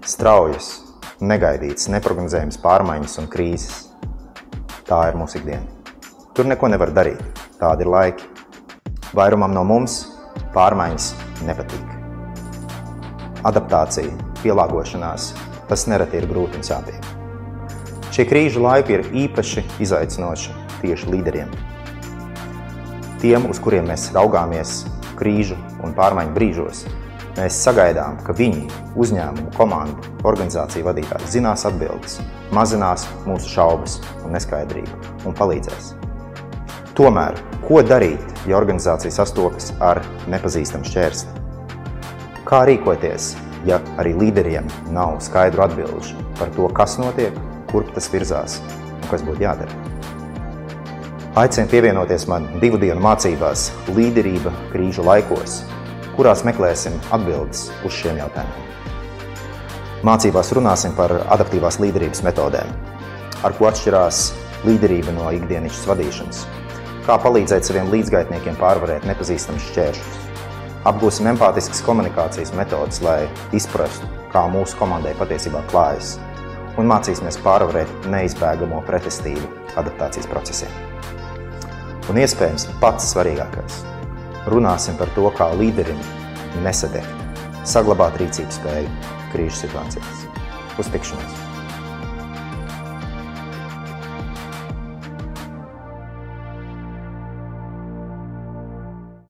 Straujas, negaidītas, neprognozējamas pārmaiņas un krīzes. Tā ir mūsu ikdiena. Tur neko nevar darīt. Tādi ir laiki. Vairumam no mums pārmaiņas nepatīk. Adaptācija, pielāgošanās, tas nereti ir grūti un sāpīgi. Šie krīžu laiki ir īpaši izaicinoši tieši līderiem. Tiem, uz kuriem mēs raugāmies krīžu un pārmaiņu brīžos, mēs sagaidām, ka viņi, uzņēmumu, komandu, organizāciju vadītāji zinās atbildes, mazinās mūsu šaubas un neskaidrību un palīdzēs. Tomēr, ko darīt, ja organizācija sastopas ar nepazīstamu šķērsli? Kā rīkoties, ja arī līderiem nav skaidru atbilžu par to, kas notiek, kurp tas virzās un kas būtu jādara? Aicinu pievienoties man 2 dienu mācībās Līderība krīžu laikos, kurās meklēsim atbildes uz šiem jautājumiem. Mācībās runāsim par adaptīvās līderības metodēm, ar ko atšķirās līderība no ikdienišķas vadīšanas, kā palīdzēt saviem līdzgaitniekiem pārvarēt nepazīstamus šķēršļus. Apgūsim empātiskas komunikācijas metodas, lai izprastu, kā mūsu komandai patiesībā klājas, un mācīsimies pārvarēt neizbēgamo pretestību adaptācijas procesiem. Un iespējams pats svarīgākais. Runāsim par to, kā līderim nesadegt, saglabāt rīcības spēju krīžu situācijās. Uz tikšanos!